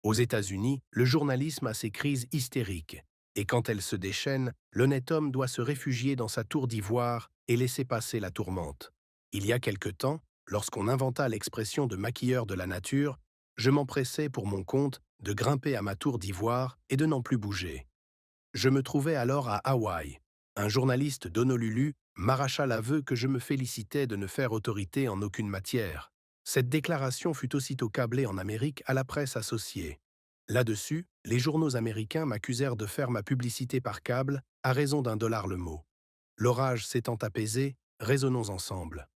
Aux États-Unis, le journalisme a ses crises hystériques, et quand elles se déchaînent, l'honnête homme doit se réfugier dans sa tour d'ivoire et laisser passer la tourmente. Il y a quelque temps, lorsqu'on inventa l'expression de maquilleur de la nature, je m'empressais pour mon compte de grimper à ma tour d'ivoire et de n'en plus bouger. Je me trouvais alors à Hawaï. Un journaliste d'Honolulu m'arracha l'aveu que je me félicitais de ne faire autorité en aucune matière. Cette déclaration fut aussitôt câblée en Amérique à la presse associée. Là-dessus, les journaux américains m'accusèrent de faire ma publicité par câble à raison d'1 $ le mot. L'orage s'étant apaisé, raisonnons ensemble.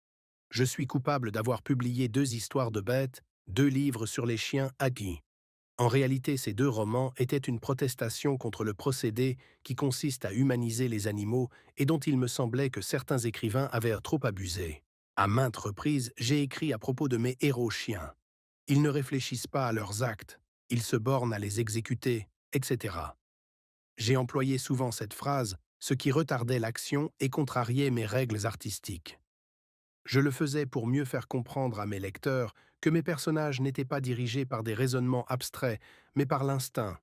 Je suis coupable d'avoir publié 2 histoires de bêtes, 2 livres sur les chiens Aggie. En réalité, ces 2 romans étaient une protestation contre le procédé qui consiste à humaniser les animaux et dont il me semblait que certains écrivains avaient trop abusé. À maintes reprises, j'ai écrit à propos de mes héros chiens. Ils ne réfléchissent pas à leurs actes, ils se bornent à les exécuter, etc. J'ai employé souvent cette phrase, ce qui retardait l'action et contrariait mes règles artistiques. Je le faisais pour mieux faire comprendre à mes lecteurs que mes personnages n'étaient pas dirigés par des raisonnements abstraits, mais par l'instinct,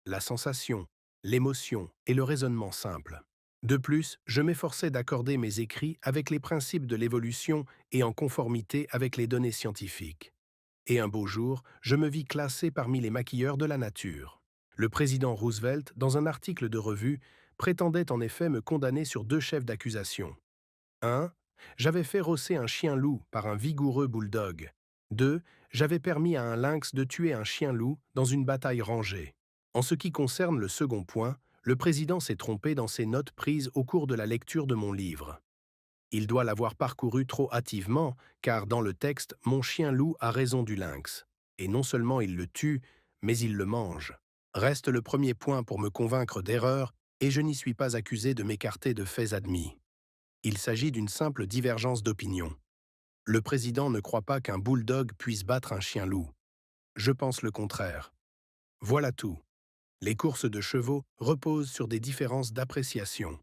la sensation, l'émotion et le raisonnement simple. De plus, je m'efforçais d'accorder mes écrits avec les principes de l'évolution et en conformité avec les données scientifiques. Et un beau jour, je me vis classé parmi les maquilleurs de la nature. Le président Roosevelt, dans un article de revue, prétendait en effet me condamner sur 2 chefs d'accusation. 1. J'avais fait rosser un chien-loup par un vigoureux bulldog. 2. J'avais permis à un lynx de tuer un chien-loup dans une bataille rangée. En ce qui concerne le second point, le président s'est trompé dans ses notes prises au cours de la lecture de mon livre. Il doit l'avoir parcouru trop hâtivement, car dans le texte, mon chien-loup a raison du lynx. Et non seulement il le tue, mais il le mange. Reste le premier point pour me convaincre d'erreur, et je n'y suis pas accusé de m'écarter de faits admis. Il s'agit d'une simple divergence d'opinion. Le président ne croit pas qu'un bulldog puisse battre un chien-loup. Je pense le contraire. Voilà tout. Les courses de chevaux reposent sur des différences d'appréciation.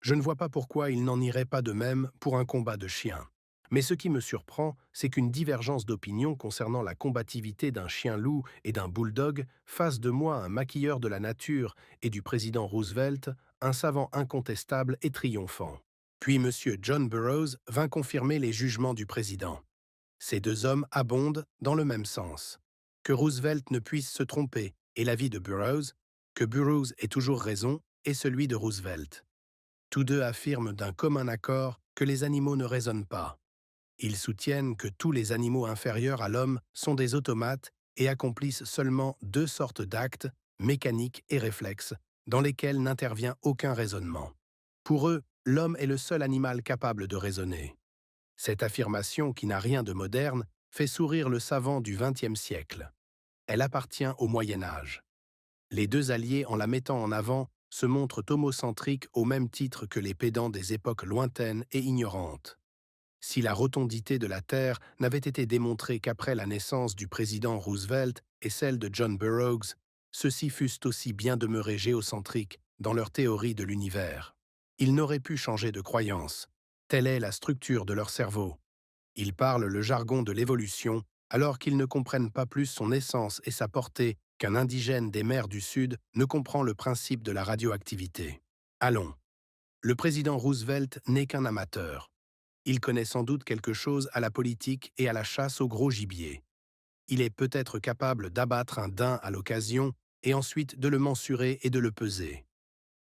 Je ne vois pas pourquoi il n'en irait pas de même pour un combat de chiens. Mais ce qui me surprend, c'est qu'une divergence d'opinion concernant la combativité d'un chien-loup et d'un bulldog fasse de moi un maquilleur de la nature et du président Roosevelt un savant incontestable et triomphant. Puis M. John Burroughs vint confirmer les jugements du président. Ces 2 hommes abondent dans le même sens. Que Roosevelt ne puisse se tromper est l'avis de Burroughs, que Burroughs ait toujours raison est celui de Roosevelt. Tous 2 affirment d'un commun accord que les animaux ne raisonnent pas. Ils soutiennent que tous les animaux inférieurs à l'homme sont des automates et accomplissent seulement 2 sortes d'actes, mécaniques et réflexes, dans lesquels n'intervient aucun raisonnement. Pour eux, l'homme est le seul animal capable de raisonner. Cette affirmation, qui n'a rien de moderne, fait sourire le savant du XXe siècle. Elle appartient au Moyen Âge. Les 2 alliés, en la mettant en avant, se montrent homocentriques au même titre que les pédants des époques lointaines et ignorantes. Si la rotondité de la Terre n'avait été démontrée qu'après la naissance du président Roosevelt et celle de John Burroughs, ceux-ci fussent aussi bien demeurés géocentriques dans leur théorie de l'univers. Ils n'auraient pu changer de croyance. Telle est la structure de leur cerveau. Ils parlent le jargon de l'évolution alors qu'ils ne comprennent pas plus son essence et sa portée qu'un indigène des mers du Sud ne comprend le principe de la radioactivité. Allons, le président Roosevelt n'est qu'un amateur. Il connaît sans doute quelque chose à la politique et à la chasse au gros gibier. Il est peut-être capable d'abattre un daim à l'occasion et ensuite de le mensurer et de le peser.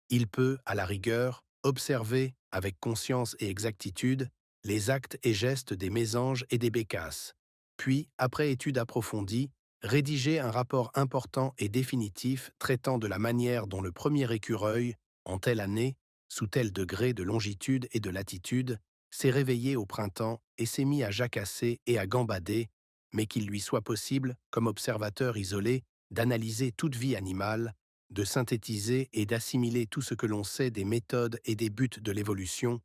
Il peut, à la rigueur, observer, avec conscience et exactitude, les actes et gestes des mésanges et des bécasses, puis, après étude approfondie, rédiger un rapport important et définitif traitant de la manière dont le premier écureuil, en telle année, sous tel degré de longitude et de latitude, s'est réveillé au printemps et s'est mis à jacasser et à gambader, mais qu'il lui soit possible, comme observateur isolé, d'analyser toute vie animale, de synthétiser et d'assimiler tout ce que l'on sait des méthodes et des buts de l'évolution.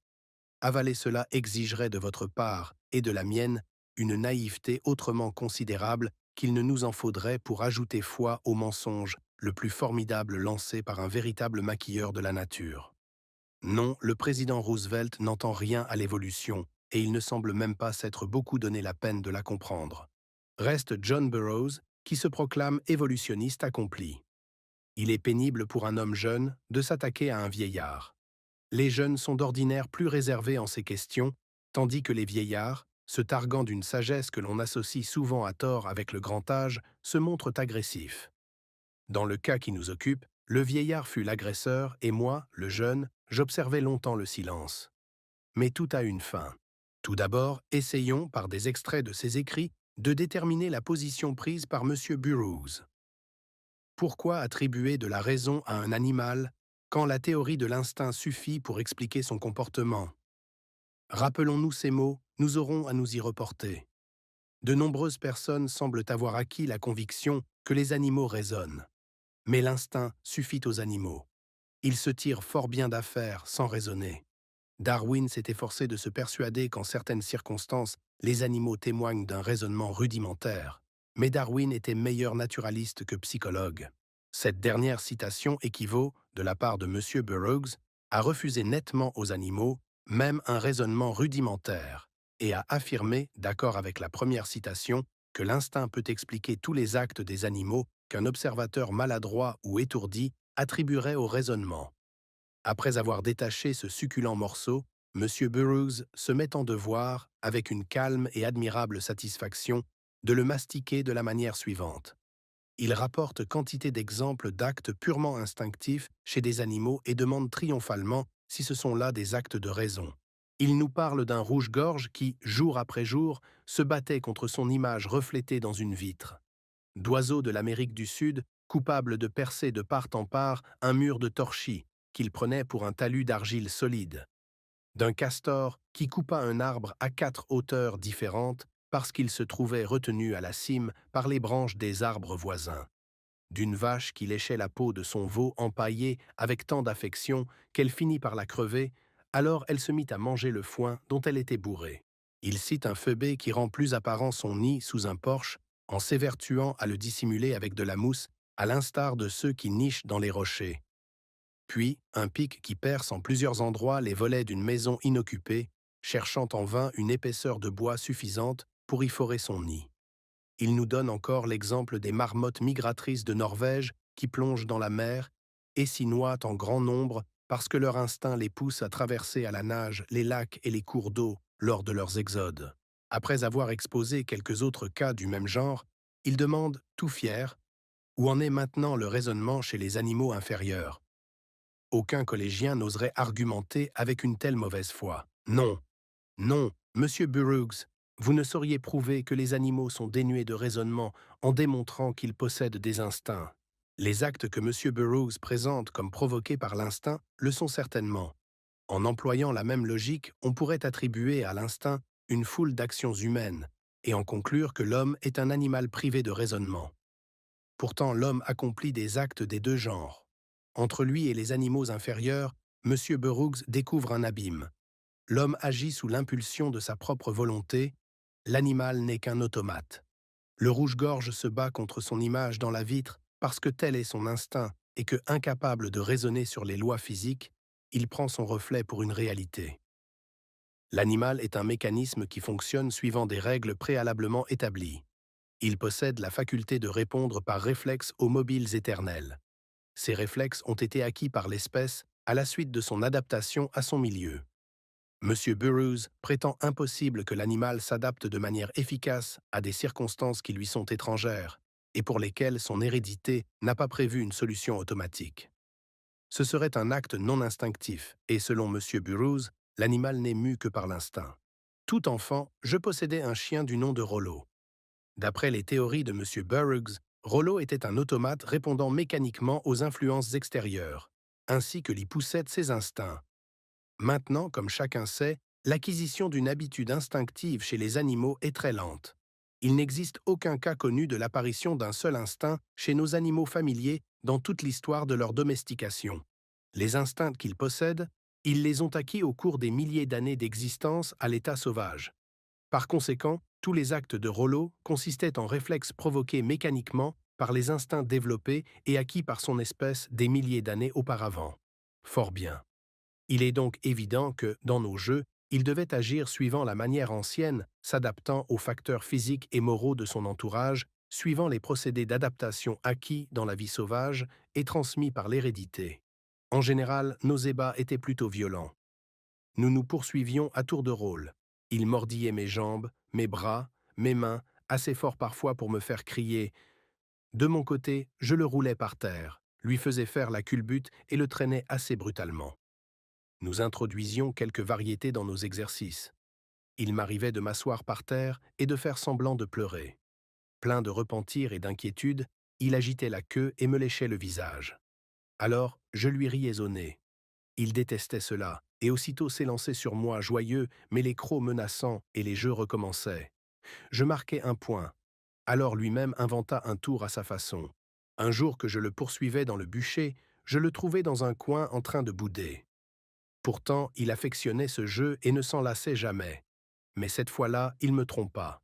Avaler cela exigerait de votre part et de la mienne une naïveté autrement considérable qu'il ne nous en faudrait pour ajouter foi au mensonge le plus formidable lancé par un véritable maquilleur de la nature. Non, le président Roosevelt n'entend rien à l'évolution et il ne semble même pas s'être beaucoup donné la peine de la comprendre. Reste John Burroughs, qui se proclame évolutionniste accompli. Il est pénible pour un homme jeune de s'attaquer à un vieillard. Les jeunes sont d'ordinaire plus réservés en ces questions, tandis que les vieillards, se targuant d'une sagesse que l'on associe souvent à tort avec le grand âge, se montrent agressifs. Dans le cas qui nous occupe, le vieillard fut l'agresseur et moi, le jeune, j'observais longtemps le silence. Mais tout a une fin. Tout d'abord, essayons, par des extraits de ses écrits, de déterminer la position prise par M. Burroughs. Pourquoi attribuer de la raison à un animal quand la théorie de l'instinct suffit pour expliquer son comportement? Rappelons-nous ces mots, nous aurons à nous y reporter. De nombreuses personnes semblent avoir acquis la conviction que les animaux raisonnent. Mais l'instinct suffit aux animaux. Ils se tirent fort bien d'affaire sans raisonner. Darwin s'est efforcé de se persuader qu'en certaines circonstances, les animaux témoignent d'un raisonnement rudimentaire. Mais Darwin était meilleur naturaliste que psychologue. Cette dernière citation équivaut, de la part de M. Burroughs, à refuser nettement aux animaux, même un raisonnement rudimentaire, et à affirmer, d'accord avec la première citation, que l'instinct peut expliquer tous les actes des animaux qu'un observateur maladroit ou étourdi attribuerait au raisonnement. Après avoir détaché ce succulent morceau, M. Burroughs se met en devoir, avec une calme et admirable satisfaction, de le mastiquer de la manière suivante. Il rapporte quantité d'exemples d'actes purement instinctifs chez des animaux et demande triomphalement si ce sont là des actes de raison. Il nous parle d'un rouge-gorge qui, jour après jour, se battait contre son image reflétée dans une vitre. D'oiseaux de l'Amérique du Sud, coupable de percer de part en part un mur de torchis, qu'il prenait pour un talus d'argile solide. D'un castor qui coupa un arbre à 4 hauteurs différentes parce qu'il se trouvait retenu à la cime par les branches des arbres voisins. D'une vache qui léchait la peau de son veau empaillé avec tant d'affection qu'elle finit par la crever, alors elle se mit à manger le foin dont elle était bourrée. Il cite un phoebé qui rend plus apparent son nid sous un porche en s'évertuant à le dissimuler avec de la mousse, à l'instar de ceux qui nichent dans les rochers. Puis, un pic qui perce en plusieurs endroits les volets d'une maison inoccupée, cherchant en vain une épaisseur de bois suffisante pour y forer son nid. Il nous donne encore l'exemple des marmottes migratrices de Norvège qui plongent dans la mer et s'y noient en grand nombre parce que leur instinct les pousse à traverser à la nage les lacs et les cours d'eau lors de leurs exodes. Après avoir exposé quelques autres cas du même genre, il demande, tout fier, où en est maintenant le raisonnement chez les animaux inférieurs. Aucun collégien n'oserait argumenter avec une telle mauvaise foi. Non, non, Monsieur Burroughs, vous ne sauriez prouver que les animaux sont dénués de raisonnement en démontrant qu'ils possèdent des instincts. Les actes que M. Burroughs présente comme provoqués par l'instinct le sont certainement. En employant la même logique, on pourrait attribuer à l'instinct une foule d'actions humaines et en conclure que l'homme est un animal privé de raisonnement. Pourtant, l'homme accomplit des actes des deux genres. Entre lui et les animaux inférieurs, M. Burroughs découvre un abîme. L'homme agit sous l'impulsion de sa propre volonté, l'animal n'est qu'un automate. Le rouge-gorge se bat contre son image dans la vitre parce que tel est son instinct et que, incapable de raisonner sur les lois physiques, il prend son reflet pour une réalité. L'animal est un mécanisme qui fonctionne suivant des règles préalablement établies. Il possède la faculté de répondre par réflexe aux mobiles éternels. Ces réflexes ont été acquis par l'espèce à la suite de son adaptation à son milieu. M. Burroughs prétend impossible que l'animal s'adapte de manière efficace à des circonstances qui lui sont étrangères et pour lesquelles son hérédité n'a pas prévu une solution automatique. Ce serait un acte non instinctif et, selon M. Burroughs, l'animal n'est mu que par l'instinct. Tout enfant, je possédais un chien du nom de Rollo. D'après les théories de M. Burroughs, Rollo était un automate répondant mécaniquement aux influences extérieures, ainsi que l'y poussaient ses instincts. Maintenant, comme chacun sait, l'acquisition d'une habitude instinctive chez les animaux est très lente. Il n'existe aucun cas connu de l'apparition d'un seul instinct chez nos animaux familiers dans toute l'histoire de leur domestication. Les instincts qu'ils possèdent, ils les ont acquis au cours des milliers d'années d'existence à l'état sauvage. Par conséquent, tous les actes de Rollo consistaient en réflexes provoqués mécaniquement par les instincts développés et acquis par son espèce des milliers d'années auparavant. Fort bien. Il est donc évident que, dans nos jeux, il devait agir suivant la manière ancienne, s'adaptant aux facteurs physiques et moraux de son entourage, suivant les procédés d'adaptation acquis dans la vie sauvage et transmis par l'hérédité. En général, nos ébats étaient plutôt violents. Nous nous poursuivions à tour de rôle. Il mordillait mes jambes, mes bras, mes mains, assez fort parfois pour me faire crier. De mon côté, je le roulais par terre, lui faisais faire la culbute et le traînais assez brutalement. Nous introduisions quelques variétés dans nos exercices. Il m'arrivait de m'asseoir par terre et de faire semblant de pleurer. Plein de repentir et d'inquiétude, il agitait la queue et me léchait le visage. Alors, je lui riais au nez. Il détestait cela, et aussitôt s'élançait sur moi joyeux, mais les crocs menaçants et les jeux recommençaient. Je marquai un point. Alors lui-même inventa un tour à sa façon. Un jour que je le poursuivais dans le bûcher, je le trouvai dans un coin en train de bouder. Pourtant, il affectionnait ce jeu et ne s'en lassait jamais. Mais cette fois-là, il me trompa.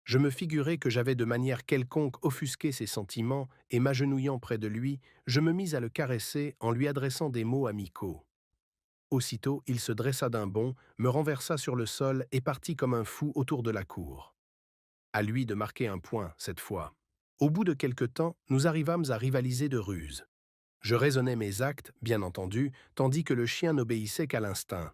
Je me figurais que j'avais de manière quelconque offusqué ses sentiments, et m'agenouillant près de lui, je me mis à le caresser en lui adressant des mots amicaux. Aussitôt, il se dressa d'un bond, me renversa sur le sol et partit comme un fou autour de la cour. À lui de marquer un point, cette fois. Au bout de quelque temps, nous arrivâmes à rivaliser de ruse. Je raisonnais mes actes, bien entendu, tandis que le chien n'obéissait qu'à l'instinct.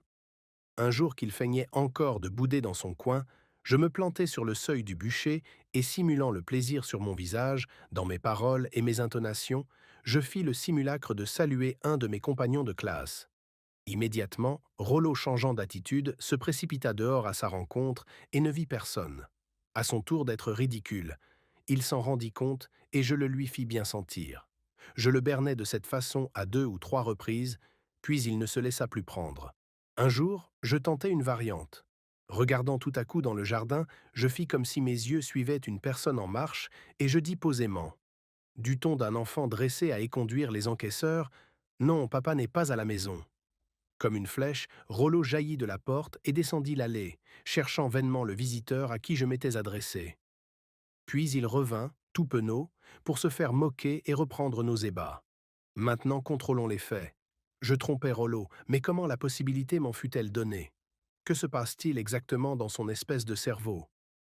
Un jour qu'il feignait encore de bouder dans son coin, je me plantai sur le seuil du bûcher et, simulant le plaisir sur mon visage, dans mes paroles et mes intonations, je fis le simulacre de saluer un de mes compagnons de classe. Immédiatement, Rollo, changeant d'attitude, se précipita dehors à sa rencontre et ne vit personne. À son tour d'être ridicule, il s'en rendit compte et je le lui fis bien sentir. Je le bernai de cette façon à 2 ou 3 reprises, puis il ne se laissa plus prendre. Un jour, je tentai une variante. Regardant tout à coup dans le jardin, je fis comme si mes yeux suivaient une personne en marche et je dis posément, du ton d'un enfant dressé à éconduire les encaisseurs, « Non, papa n'est pas à la maison. » Comme une flèche, Rollo jaillit de la porte et descendit l'allée, cherchant vainement le visiteur à qui je m'étais adressé. Puis il revint, tout penaud, pour se faire moquer et reprendre nos ébats. Maintenant contrôlons les faits. Je trompais Rollo, mais comment la possibilité m'en fut-elle donnée? Que se passe-t-il exactement dans son espèce de cerveau?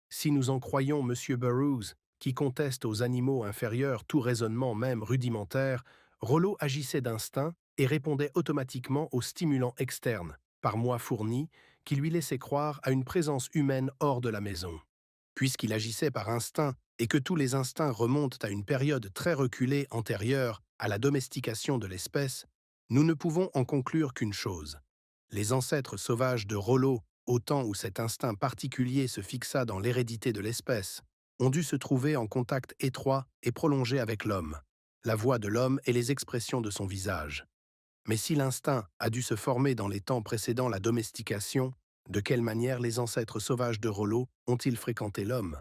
Si nous en croyons M. Burroughs, qui conteste aux animaux inférieurs tout raisonnement même rudimentaire, Rollo agissait d'instinct et répondait automatiquement aux stimulants externes, par moi fournis, qui lui laissaient croire à une présence humaine hors de la maison. Puisqu'il agissait par instinct et que tous les instincts remontent à une période très reculée antérieure à la domestication de l'espèce, nous ne pouvons en conclure qu'une chose. Les ancêtres sauvages de Rollo, au temps où cet instinct particulier se fixa dans l'hérédité de l'espèce, ont dû se trouver en contact étroit et prolongé avec l'homme, la voix de l'homme et les expressions de son visage. Mais si l'instinct a dû se former dans les temps précédant la domestication, de quelle manière les ancêtres sauvages de Rollo ont-ils fréquenté l'homme?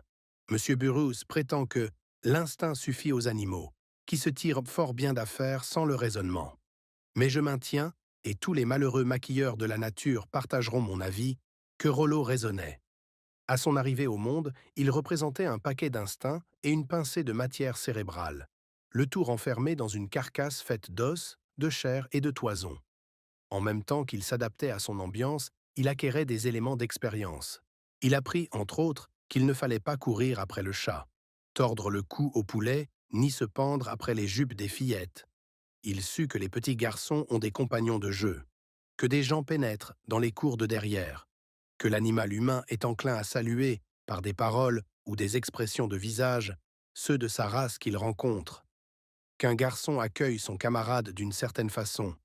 M. Burroughs prétend que l'instinct suffit aux animaux, qui se tirent fort bien d'affaire sans le raisonnement. Mais je maintiens, et tous les malheureux maquilleurs de la nature partageront mon avis, que Rollo raisonnait. À son arrivée au monde, il représentait un paquet d'instincts et une pincée de matière cérébrale, le tout renfermé dans une carcasse faite d'os, de chair et de toison. En même temps qu'il s'adaptait à son ambiance, il acquérait des éléments d'expérience. Il apprit, entre autres, qu'il ne fallait pas courir après le chat, tordre le cou au poulet, ni se pendre après les jupes des fillettes. Il sut que les petits garçons ont des compagnons de jeu, que des gens pénètrent dans les cours de derrière, que l'animal humain est enclin à saluer, par des paroles ou des expressions de visage, ceux de sa race qu'il rencontre, qu'un garçon accueille son camarade d'une certaine façon.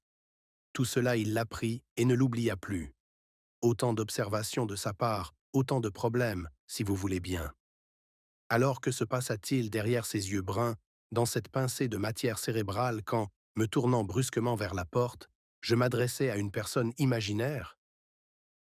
Tout cela il l'apprit et ne l'oublia plus. Autant d'observations de sa part, autant de problèmes, si vous voulez bien. Alors que se passa-t-il derrière ses yeux bruns, dans cette pincée de matière cérébrale quand, me tournant brusquement vers la porte, je m'adressais à une personne imaginaire?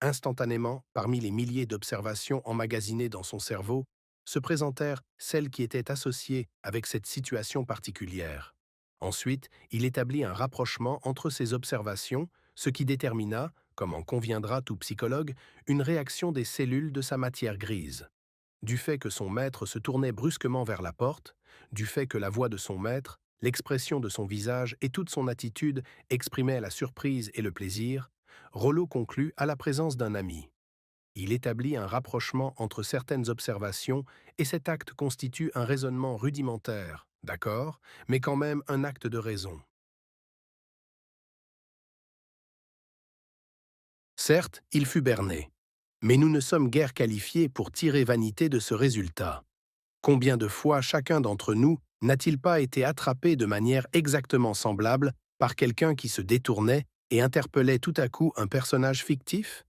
Instantanément, parmi les milliers d'observations emmagasinées dans son cerveau, se présentèrent celles qui étaient associées avec cette situation particulière. Ensuite, il établit un rapprochement entre ces observations, ce qui détermina, comme en conviendra tout psychologue, une réaction des cellules de sa matière grise. Du fait que son maître se tournait brusquement vers la porte, du fait que la voix de son maître, l'expression de son visage et toute son attitude exprimaient la surprise et le plaisir, Rollo conclut à la présence d'un ami. Il établit un rapprochement entre certaines observations et cet acte constitue un raisonnement rudimentaire, d'accord, mais quand même un acte de raison. Certes, il fut berné, mais nous ne sommes guère qualifiés pour tirer vanité de ce résultat. Combien de fois chacun d'entre nous n'a-t-il pas été attrapé de manière exactement semblable par quelqu'un qui se détournait et interpellait tout à coup un personnage fictif?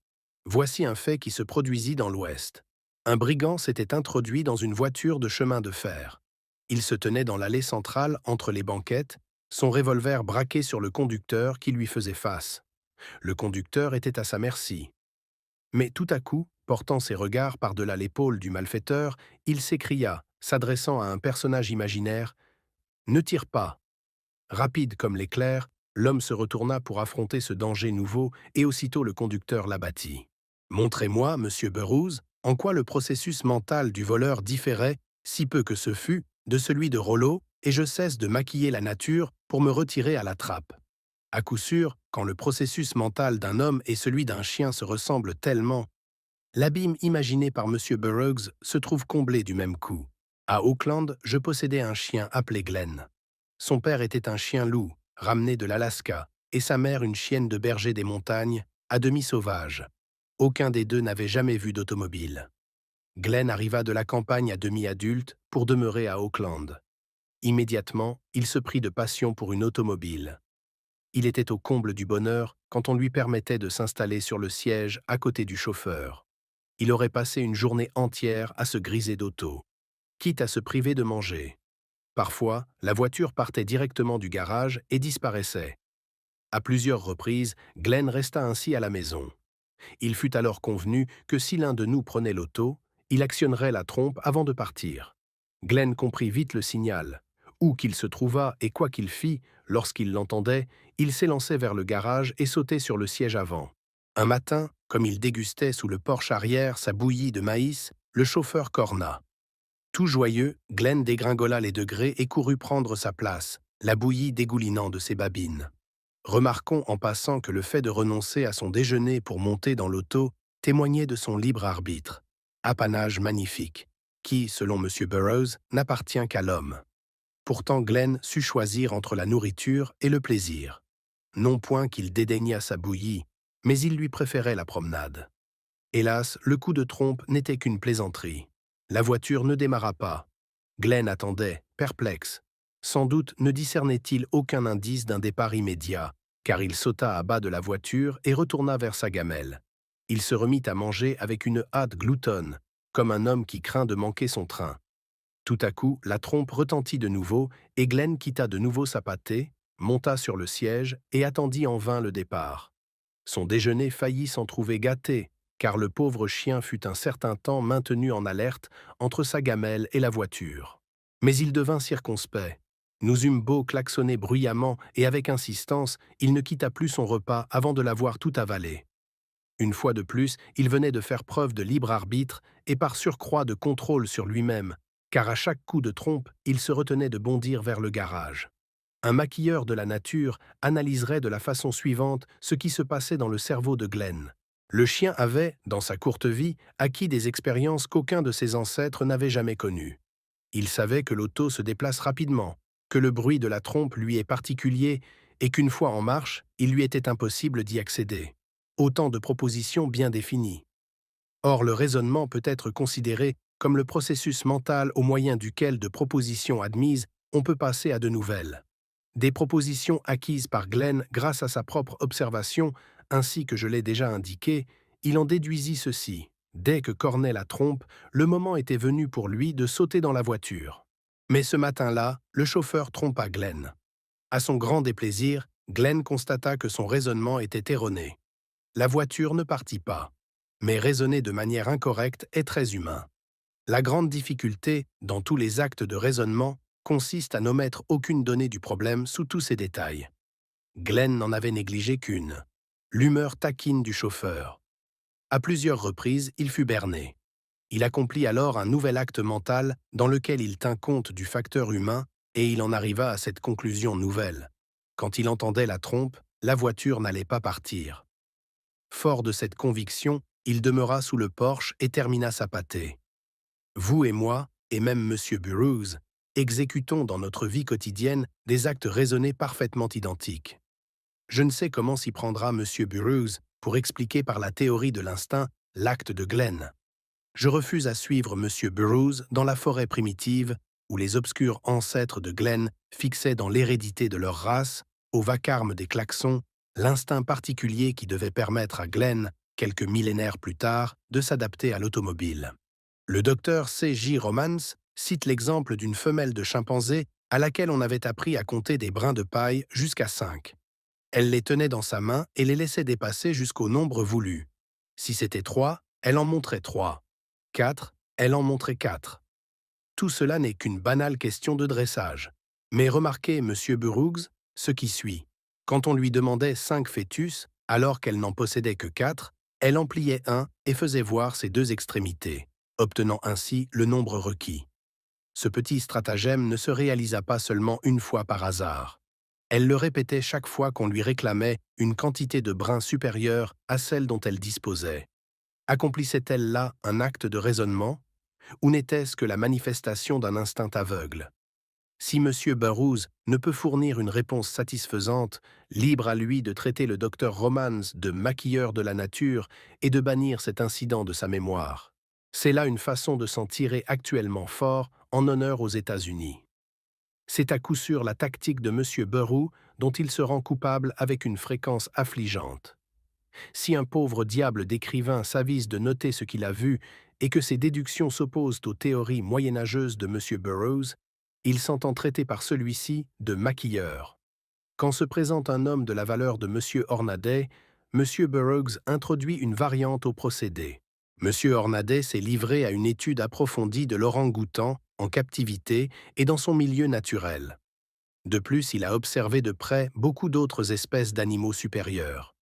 Voici un fait qui se produisit dans l'Ouest. Un brigand s'était introduit dans une voiture de chemin de fer. Il se tenait dans l'allée centrale entre les banquettes, son revolver braqué sur le conducteur qui lui faisait face. Le conducteur était à sa merci. Mais tout à coup, portant ses regards par-delà l'épaule du malfaiteur, il s'écria, s'adressant à un personnage imaginaire, « Ne tire pas !» Rapide comme l'éclair, l'homme se retourna pour affronter ce danger nouveau et aussitôt le conducteur l'abattit. Montrez-moi, monsieur Burroughs, en quoi le processus mental du voleur différait, si peu que ce fût, de celui de Rollo, et je cesse de maquiller la nature pour me retirer à la trappe. À coup sûr, quand le processus mental d'un homme et celui d'un chien se ressemblent tellement, l'abîme imaginé par monsieur Burroughs se trouve comblé du même coup. À Auckland, je possédais un chien appelé Glenn. Son père était un chien loup, ramené de l'Alaska, et sa mère une chienne de berger des montagnes, à demi sauvage. Aucun des deux n'avait jamais vu d'automobile. Glenn arriva de la campagne à demi-adulte pour demeurer à Auckland. Immédiatement, il se prit de passion pour une automobile. Il était au comble du bonheur quand on lui permettait de s'installer sur le siège à côté du chauffeur. Il aurait passé une journée entière à se griser d'auto, quitte à se priver de manger. Parfois, la voiture partait directement du garage et disparaissait. À plusieurs reprises, Glenn resta ainsi à la maison. Il fut alors convenu que si l'un de nous prenait l'auto, il actionnerait la trompe avant de partir. Glenn comprit vite le signal. Où qu'il se trouvât et quoi qu'il fît, lorsqu'il l'entendait, il s'élançait vers le garage et sautait sur le siège avant. Un matin, comme il dégustait sous le porche arrière sa bouillie de maïs, le chauffeur corna. Tout joyeux, Glenn dégringola les degrés et courut prendre sa place, la bouillie dégoulinant de ses babines. Remarquons en passant que le fait de renoncer à son déjeuner pour monter dans l'auto témoignait de son libre arbitre, apanage magnifique, qui, selon M. Burroughs, n'appartient qu'à l'homme. Pourtant Glenn sut choisir entre la nourriture et le plaisir. Non point qu'il dédaignât sa bouillie, mais il lui préférait la promenade. Hélas, le coup de trompe n'était qu'une plaisanterie. La voiture ne démarra pas. Glenn attendait, perplexe. Sans doute ne discernait-il aucun indice d'un départ immédiat, car il sauta à bas de la voiture et retourna vers sa gamelle. Il se remit à manger avec une hâte gloutonne, comme un homme qui craint de manquer son train. Tout à coup, la trompe retentit de nouveau et Glenn quitta de nouveau sa pâtée, monta sur le siège et attendit en vain le départ. Son déjeuner faillit s'en trouver gâté, car le pauvre chien fut un certain temps maintenu en alerte entre sa gamelle et la voiture. Mais il devint circonspect. Nous eûmes beau klaxonner bruyamment et avec insistance, il ne quitta plus son repas avant de l'avoir tout avalé. Une fois de plus, il venait de faire preuve de libre arbitre et par surcroît de contrôle sur lui-même, car à chaque coup de trompe, il se retenait de bondir vers le garage. Un maquilleur de la nature analyserait de la façon suivante ce qui se passait dans le cerveau de Glenn. Le chien avait, dans sa courte vie, acquis des expériences qu'aucun de ses ancêtres n'avait jamais connues. Il savait que l'auto se déplace rapidement, que le bruit de la trompe lui est particulier et qu'une fois en marche, il lui était impossible d'y accéder. Autant de propositions bien définies. Or, le raisonnement peut être considéré comme le processus mental au moyen duquel de propositions admises, on peut passer à de nouvelles. Des propositions acquises par Glenn grâce à sa propre observation, ainsi que je l'ai déjà indiqué, il en déduisit ceci. Dès que cornait la trompe, le moment était venu pour lui de sauter dans la voiture. Mais ce matin-là, le chauffeur trompa Glenn. À son grand déplaisir, Glenn constata que son raisonnement était erroné. La voiture ne partit pas. Mais raisonner de manière incorrecte est très humain. La grande difficulté, dans tous les actes de raisonnement, consiste à n'omettre aucune donnée du problème sous tous ses détails. Glenn n'en avait négligé qu'une, l'humeur taquine du chauffeur. À plusieurs reprises, il fut berné. Il accomplit alors un nouvel acte mental dans lequel il tint compte du facteur humain et il en arriva à cette conclusion nouvelle. Quand il entendait la trompe, la voiture n'allait pas partir. Fort de cette conviction, il demeura sous le porche et termina sa pâtée. Vous et moi, et même M. Burroughs, exécutons dans notre vie quotidienne des actes raisonnés parfaitement identiques. Je ne sais comment s'y prendra M. Burroughs pour expliquer par la théorie de l'instinct l'acte de Glenn. Je refuse à suivre M. Burroughs dans la forêt primitive où les obscurs ancêtres de Glenn fixaient dans l'hérédité de leur race, au vacarme des klaxons, l'instinct particulier qui devait permettre à Glenn, quelques millénaires plus tard, de s'adapter à l'automobile. Le docteur C.J. Romans cite l'exemple d'une femelle de chimpanzé à laquelle on avait appris à compter des brins de paille jusqu'à 5. Elle les tenait dans sa main et les laissait dépasser jusqu'au nombre voulu. Si c'était 3, elle en montrait 3. 4, elle en montrait 4. Tout cela n'est qu'une banale question de dressage. Mais remarquez, Monsieur Burroughs, ce qui suit. Quand on lui demandait 5 fœtus, alors qu'elle n'en possédait que 4, elle en pliait un et faisait voir ses 2 extrémités, obtenant ainsi le nombre requis. Ce petit stratagème ne se réalisa pas seulement une fois par hasard. Elle le répétait chaque fois qu'on lui réclamait une quantité de brins supérieure à celle dont elle disposait. Accomplissait-elle là un acte de raisonnement, ou n'était-ce que la manifestation d'un instinct aveugle? Si M. Burroughs ne peut fournir une réponse satisfaisante, libre à lui de traiter le docteur Romans de maquilleur de la nature et de bannir cet incident de sa mémoire. C'est là une façon de s'en tirer actuellement fort en honneur aux États-Unis. C'est à coup sûr la tactique de M. Burroughs dont il se rend coupable avec une fréquence affligeante. Si un pauvre diable d'écrivain s'avise de noter ce qu'il a vu et que ses déductions s'opposent aux théories moyenâgeuses de M. Burroughs, il s'entend traiter par celui-ci de maquilleur. Quand se présente un homme de la valeur de M. Hornaday, M. Burroughs introduit une variante au procédé. M. Hornaday s'est livré à une étude approfondie de l'orang-outan en captivité et dans son milieu naturel. De plus, il a observé de près beaucoup d'autres espèces d'animaux supérieurs.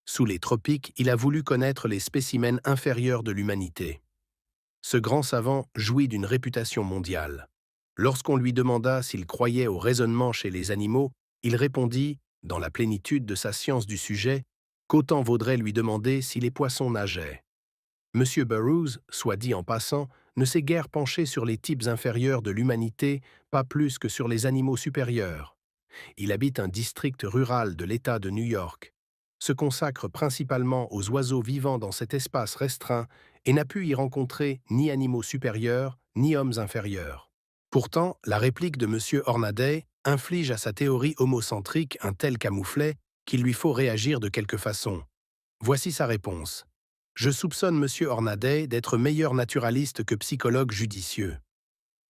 Sous les tropiques, il a voulu connaître les spécimens inférieurs de l'humanité. Ce grand savant jouit d'une réputation mondiale. Lorsqu'on lui demanda s'il croyait au raisonnement chez les animaux, il répondit, dans la plénitude de sa science du sujet, qu'autant vaudrait lui demander si les poissons nageaient. M. Burroughs, soit dit en passant, ne s'est guère penché sur les types inférieurs de l'humanité, pas plus que sur les animaux supérieurs. Il habite un district rural de l'État de New York, se consacre principalement aux oiseaux vivant dans cet espace restreint et n'a pu y rencontrer ni animaux supérieurs ni hommes inférieurs. Pourtant, la réplique de M. Hornaday inflige à sa théorie homocentrique un tel camouflet qu'il lui faut réagir de quelque façon. Voici sa réponse. Je soupçonne M. Hornaday d'être meilleur naturaliste que psychologue judicieux.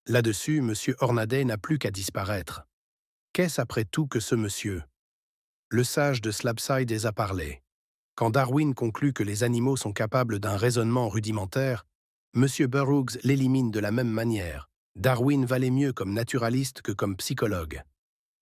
Là-dessus, M. Hornaday n'a plus qu'à disparaître. Qu'est-ce après tout que ce monsieur? Le sage de Slabside a parlé. Quand Darwin conclut que les animaux sont capables d'un raisonnement rudimentaire, M. Burroughs l'élimine de la même manière. Darwin valait mieux comme naturaliste que comme psychologue.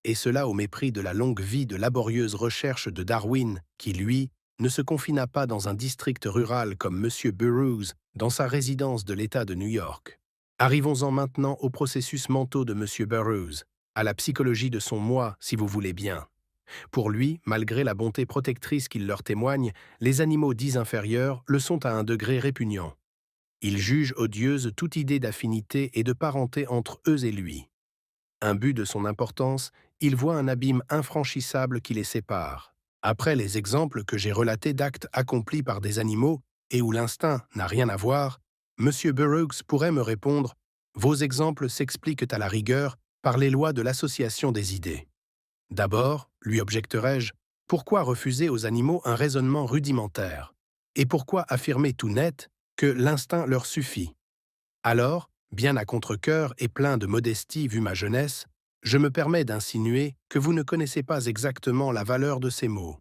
Et cela au mépris de la longue vie de laborieuse recherche de Darwin, qui, lui, ne se confina pas dans un district rural comme M. Burroughs dans sa résidence de l'État de New York. Arrivons-en maintenant aux processus mentaux de M. Burroughs, à la psychologie de son moi, si vous voulez bien. Pour lui, malgré la bonté protectrice qu'il leur témoigne, les animaux dits inférieurs le sont à un degré répugnant. Il juge odieuse toute idée d'affinité et de parenté entre eux et lui. Imbu de son importance, il voit un abîme infranchissable qui les sépare. Après les exemples que j'ai relatés d'actes accomplis par des animaux et où l'instinct n'a rien à voir, M. Burroughs pourrait me répondre « Vos exemples s'expliquent à la rigueur par les lois de l'association des idées. » D'abord, lui objecterai-je, pourquoi refuser aux animaux un raisonnement rudimentaire? Et pourquoi affirmer tout net que l'instinct leur suffit? Alors, bien à contre-cœur et plein de modestie vu ma jeunesse, je me permets d'insinuer que vous ne connaissez pas exactement la valeur de ces mots.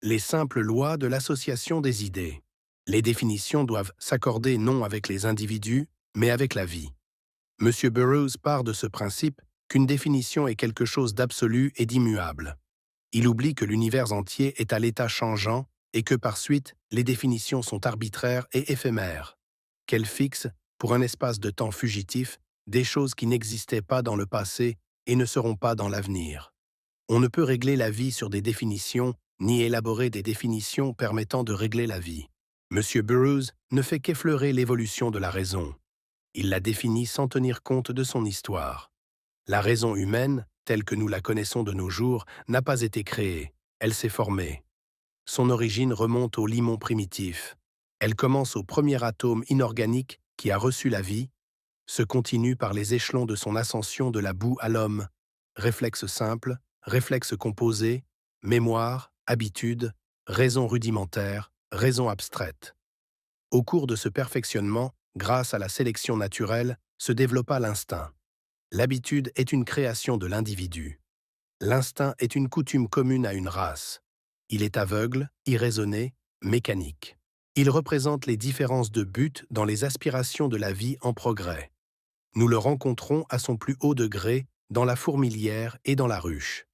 Les simples lois de l'association des idées. Les définitions doivent s'accorder non avec les individus, mais avec la vie. M. Burroughs part de ce principe qu'une définition est quelque chose d'absolu et d'immuable. Il oublie que l'univers entier est à l'état changeant et que par suite, les définitions sont arbitraires et éphémères, qu'elles fixent, pour un espace de temps fugitif, des choses qui n'existaient pas dans le passé et ne seront pas dans l'avenir. On ne peut régler la vie sur des définitions, ni élaborer des définitions permettant de régler la vie. M. Burroughs ne fait qu'effleurer l'évolution de la raison. Il la définit sans tenir compte de son histoire. La raison humaine, telle que nous la connaissons de nos jours, n'a pas été créée, elle s'est formée. Son origine remonte au limon primitif. Elle commence au premier atome inorganique qui a reçu la vie, se continue par les échelons de son ascension de la boue à l'homme. Réflexe simple, réflexe composé, mémoire, habitude, raison rudimentaire, raison abstraite. Au cours de ce perfectionnement, grâce à la sélection naturelle, se développa l'instinct. L'habitude est une création de l'individu. L'instinct est une coutume commune à une race. Il est aveugle, irraisonné, mécanique. Il représente les différences de but dans les aspirations de la vie en progrès. Nous le rencontrons à son plus haut degré dans la fourmilière et dans la ruche.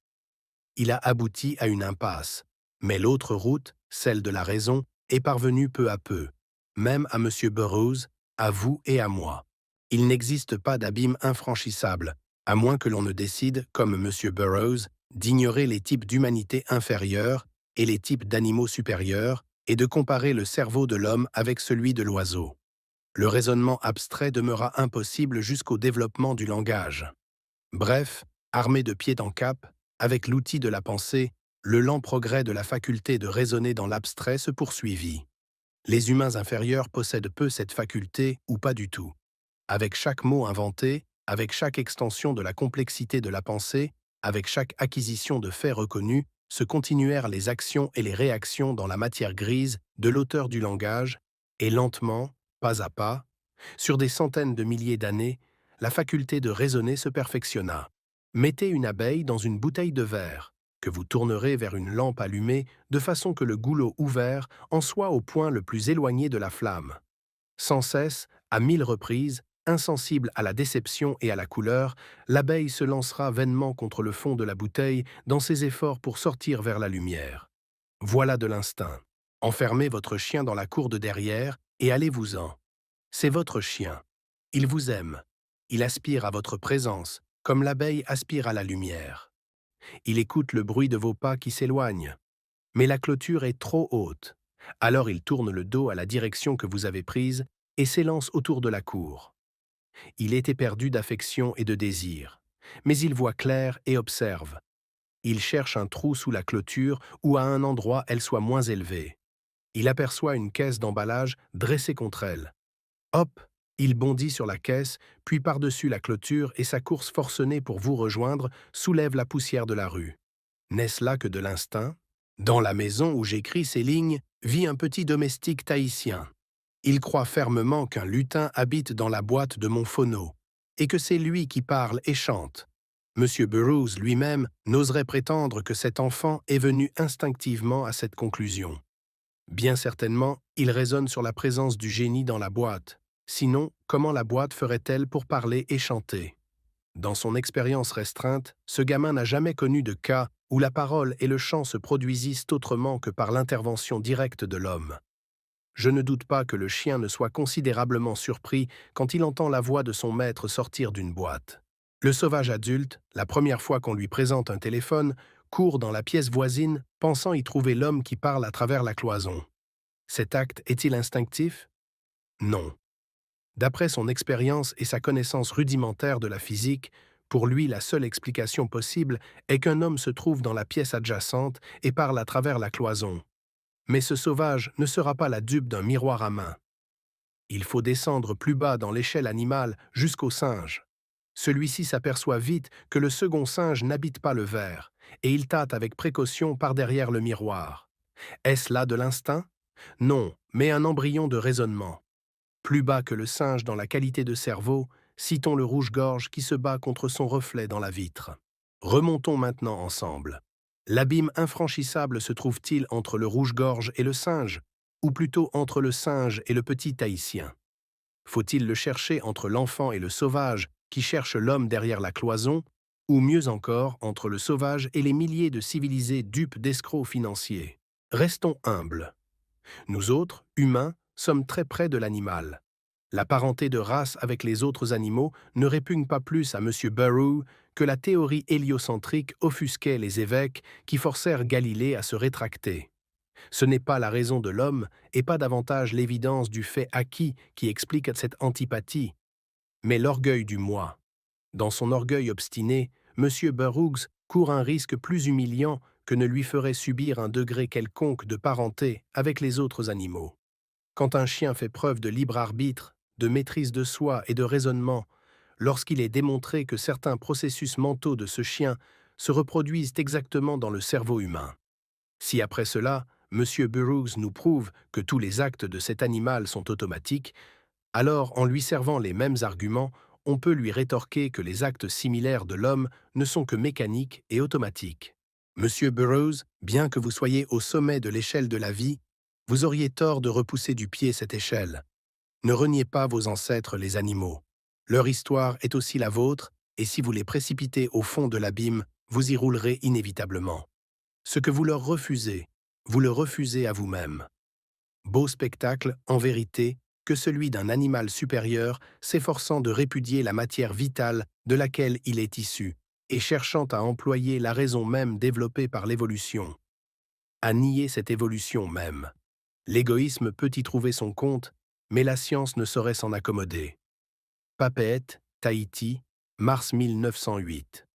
Il a abouti à une impasse, mais l'autre route, celle de la raison, est parvenue peu à peu, même à M. Burroughs, à vous et à moi. Il n'existe pas d'abîme infranchissable, à moins que l'on ne décide, comme M. Burroughs, d'ignorer les types d'humanité inférieure et les types d'animaux supérieurs, et de comparer le cerveau de l'homme avec celui de l'oiseau. Le raisonnement abstrait demeura impossible jusqu'au développement du langage. Bref, armé de pied en cap, avec l'outil de la pensée, le lent progrès de la faculté de raisonner dans l'abstrait se poursuivit. Les humains inférieurs possèdent peu cette faculté ou pas du tout. Avec chaque mot inventé, avec chaque extension de la complexité de la pensée, avec chaque acquisition de faits reconnus, se continuèrent les actions et les réactions dans la matière grise de l'auteur du langage, et lentement, pas à pas, sur des centaines de milliers d'années, la faculté de raisonner se perfectionna. Mettez une abeille dans une bouteille de verre, que vous tournerez vers une lampe allumée de façon que le goulot ouvert en soit au point le plus éloigné de la flamme. Sans cesse, à 1000 reprises, insensible à la déception et à la couleur, l'abeille se lancera vainement contre le fond de la bouteille dans ses efforts pour sortir vers la lumière. Voilà de l'instinct. Enfermez votre chien dans la cour de derrière et allez-vous-en. C'est votre chien. Il vous aime. Il aspire à votre présence, comme l'abeille aspire à la lumière. Il écoute le bruit de vos pas qui s'éloignent. Mais la clôture est trop haute. Alors il tourne le dos à la direction que vous avez prise et s'élance autour de la cour. Il est éperdu d'affection et de désir. Mais il voit clair et observe. Il cherche un trou sous la clôture où à un endroit elle soit moins élevée. Il aperçoit une caisse d'emballage dressée contre elle. Hop, il bondit sur la caisse, puis par-dessus la clôture et sa course forcenée pour vous rejoindre soulève la poussière de la rue. N'est-ce là que de l'instinct? Dans la maison où j'écris ces lignes vit un petit domestique tahitien. Il croit fermement qu'un lutin habite dans la boîte de mon phono, et que c'est lui qui parle et chante. M. Burroughs lui-même n'oserait prétendre que cet enfant est venu instinctivement à cette conclusion. Bien certainement, il raisonne sur la présence du génie dans la boîte. Sinon, comment la boîte ferait-elle pour parler et chanter? Dans son expérience restreinte, ce gamin n'a jamais connu de cas où la parole et le chant se produisissent autrement que par l'intervention directe de l'homme. Je ne doute pas que le chien ne soit considérablement surpris quand il entend la voix de son maître sortir d'une boîte. Le sauvage adulte, la première fois qu'on lui présente un téléphone, court dans la pièce voisine, pensant y trouver l'homme qui parle à travers la cloison. Cet acte est-il instinctif? Non. D'après son expérience et sa connaissance rudimentaire de la physique, pour lui la seule explication possible est qu'un homme se trouve dans la pièce adjacente et parle à travers la cloison. Mais ce sauvage ne sera pas la dupe d'un miroir à main. Il faut descendre plus bas dans l'échelle animale jusqu'au singe. Celui-ci s'aperçoit vite que le second singe n'habite pas le verre, et il tâte avec précaution par derrière le miroir. Est-ce là de l'instinct? Non, mais un embryon de raisonnement. Plus bas que le singe dans la qualité de cerveau, citons le rouge-gorge qui se bat contre son reflet dans la vitre. Remontons maintenant ensemble. L'abîme infranchissable se trouve-t-il entre le rouge-gorge et le singe, ou plutôt entre le singe et le petit tahitien? Faut-il le chercher entre l'enfant et le sauvage qui cherche l'homme derrière la cloison, ou mieux encore entre le sauvage et les milliers de civilisés dupes d'escrocs financiers? Restons humbles. Nous autres, humains, sommes très près de l'animal. La parenté de race avec les autres animaux ne répugne pas plus à M. Burroughs que la théorie héliocentrique offusquait les évêques qui forcèrent Galilée à se rétracter. Ce n'est pas la raison de l'homme et pas davantage l'évidence du fait acquis qui explique cette antipathie, mais l'orgueil du moi. Dans son orgueil obstiné, M. Burroughs court un risque plus humiliant que ne lui ferait subir un degré quelconque de parenté avec les autres animaux. Quand un chien fait preuve de libre arbitre, de maîtrise de soi et de raisonnement, lorsqu'il est démontré que certains processus mentaux de ce chien se reproduisent exactement dans le cerveau humain. Si après cela, M. Burroughs nous prouve que tous les actes de cet animal sont automatiques, alors en lui servant les mêmes arguments, on peut lui rétorquer que les actes similaires de l'homme ne sont que mécaniques et automatiques. Monsieur Burroughs, bien que vous soyez au sommet de l'échelle de la vie, vous auriez tort de repousser du pied cette échelle. Ne reniez pas vos ancêtres les animaux. Leur histoire est aussi la vôtre, et si vous les précipitez au fond de l'abîme, vous y roulerez inévitablement. Ce que vous leur refusez, vous le refusez à vous-même. Beau spectacle, en vérité, que celui d'un animal supérieur s'efforçant de répudier la matière vitale de laquelle il est issu, et cherchant à employer la raison même développée par l'évolution, à nier cette évolution même. L'égoïsme peut y trouver son compte, mais la science ne saurait s'en accommoder. Papeete, Tahiti, mars 1908.